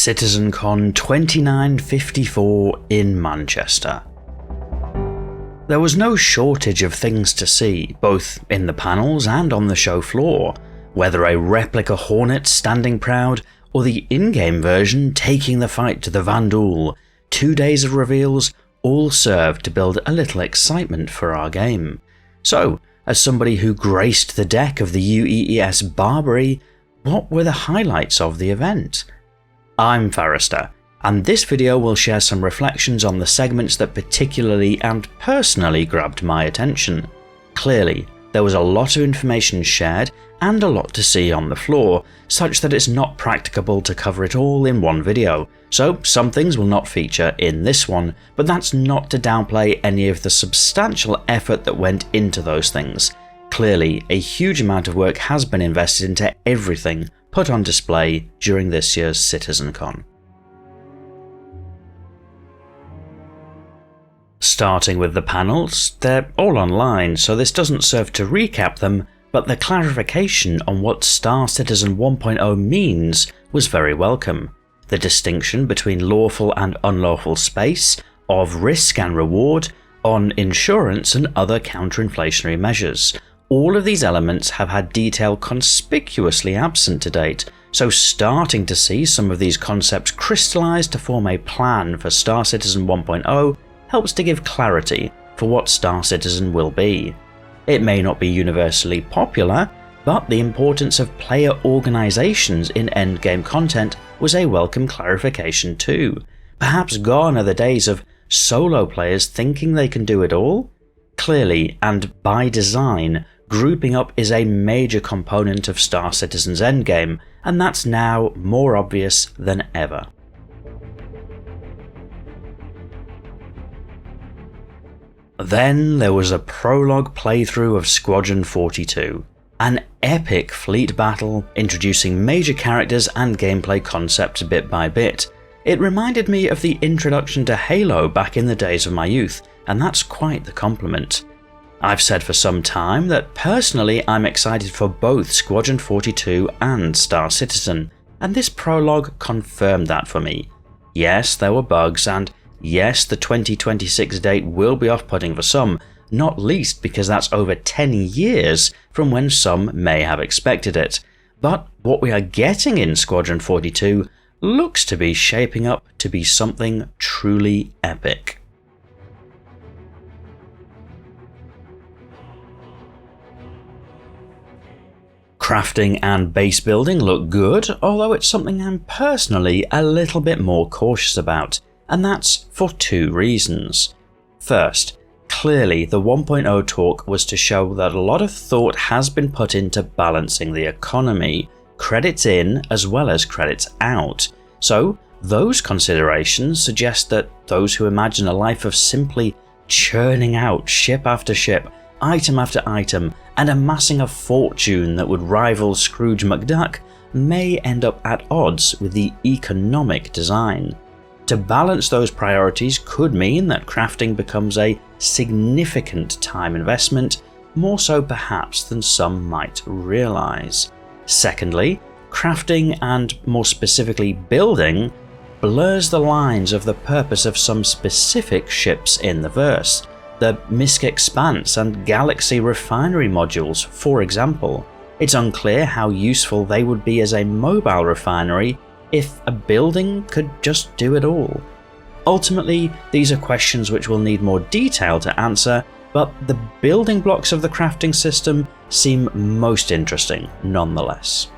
CitizenCon 2954 in Manchester. There was no shortage of things to see, both in the panels and on the show floor, whether a replica Hornet standing proud or the in-game version taking the fight to the Vanduul. 2 days of reveals all served to build a little excitement for our game. So, as somebody who graced the deck of the UEES Barbary, what were the highlights of the event? I'm Farrister, and this video will share some reflections on the segments that particularly and personally grabbed my attention. Clearly, there was a lot of information shared and a lot to see on the floor, such that it's not practicable to cover it all in one video, so some things will not feature in this one, but that's not to downplay any of the substantial effort that went into those things. Clearly, a huge amount of work has been invested into everything put on display during this year's CitizenCon. Starting with the panels, they're all online, so this doesn't serve to recap them, but the clarification on what Star Citizen 1.0 means was very welcome. The distinction between lawful and unlawful space, of risk and reward, on insurance and other counter-inflationary measures. All of these elements have had detail conspicuously absent to date, so starting to see some of these concepts crystallize to form a plan for Star Citizen 1.0 helps to give clarity for what Star Citizen will be. It may not be universally popular, but the importance of player organizations in endgame content was a welcome clarification too. Perhaps gone are the days of solo players thinking they can do it all? Clearly, and by design, grouping up is a major component of Star Citizen's endgame, and that's now more obvious than ever. Then there was a prologue playthrough of Squadron 42, an epic fleet battle introducing major characters and gameplay concepts bit by bit. It reminded me of the introduction to Halo back in the days of my youth, and that's quite the compliment. I've said for some time that personally I'm excited for both Squadron 42 and Star Citizen, and this prologue confirmed that for me. Yes, there were bugs, and yes, the 2026 date will be off-putting for some, not least because that's over 10 years from when some may have expected it. But what we are getting in Squadron 42 looks to be shaping up to be something truly epic. Crafting and base building look good, although it's something I'm personally a little bit more cautious about, and that's for two reasons. First, clearly the 1.0 talk was to show that a lot of thought has been put into balancing the economy, credits in as well as credits out. So those considerations suggest that those who imagine a life of simply churning out ship after ship, item after item, and amassing a fortune that would rival Scrooge McDuck may end up at odds with the economic design. To balance those priorities could mean that crafting becomes a significant time investment, more so perhaps than some might realise. Secondly, crafting, and more specifically building, blurs the lines of the purpose of some specific ships in the verse. The Misk Expanse and Galaxy Refinery modules, for example. It's unclear how useful they would be as a mobile refinery if a building could just do it all. Ultimately, these are questions which will need more detail to answer, but the building blocks of the crafting system seem most interesting nonetheless.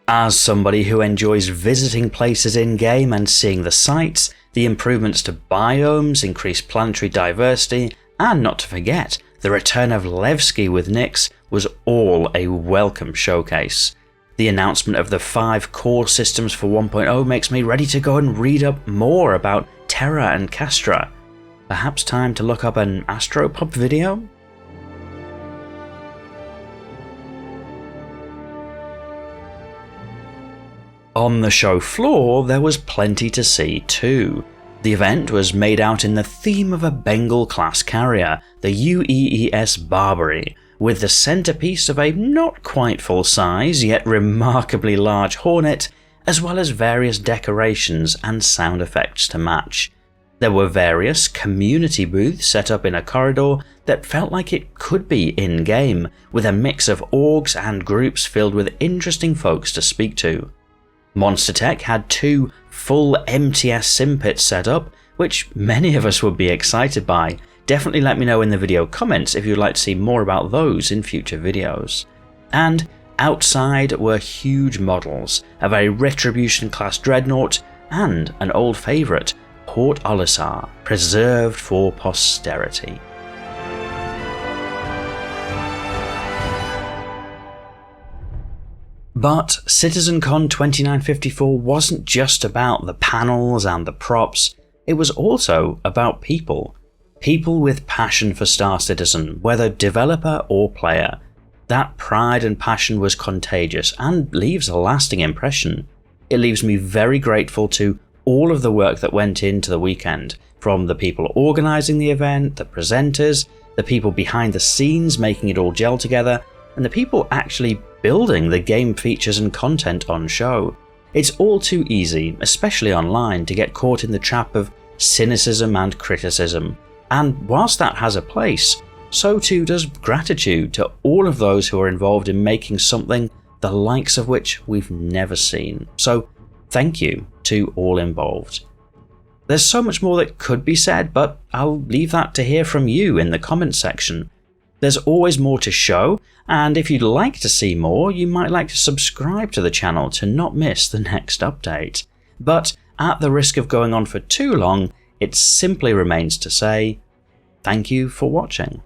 As somebody who enjoys visiting places in-game and seeing the sights, the improvements to biomes, increased planetary diversity, and not to forget, the return of Levski with Nyx was all a welcome showcase. The announcement of the 5 core systems for 1.0 makes me ready to go and read up more about Terra and Castra. Perhaps time to look up an Astropub video? On the show floor, there was plenty to see too. The event was made out in the theme of a Bengal-class carrier, the UEES Barbary, with the centrepiece of a not quite full-size yet remarkably large Hornet, as well as various decorations and sound effects to match. There were various community booths set up in a corridor that felt like it could be in-game, with a mix of orgs and groups filled with interesting folks to speak to. Monster Tech had 2 full MTS sim pits set up, which many of us would be excited by. Definitely let me know in the video comments if you'd like to see more about those in future videos. And outside were huge models of a Retribution class dreadnought and an old favourite, Port Olisar, preserved for posterity. But CitizenCon 2954 wasn't just about the panels and the props, it was also about people. People with passion for Star Citizen, whether developer or player. That pride and passion was contagious and leaves a lasting impression. It leaves me very grateful to all of the work that went into the weekend, from the people organising the event, the presenters, the people behind the scenes making it all gel together, and the people actually building the game features and content on show. It's all too easy, especially online, to get caught in the trap of cynicism and criticism, and whilst that has a place, so too does gratitude to all of those who are involved in making something the likes of which we've never seen. So thank you to all involved. There's so much more that could be said, but I'll leave that to hear from you in the comments section. There's always more to show, and if you'd like to see more, you might like to subscribe to the channel to not miss the next update. But at the risk of going on for too long, it simply remains to say, thank you for watching.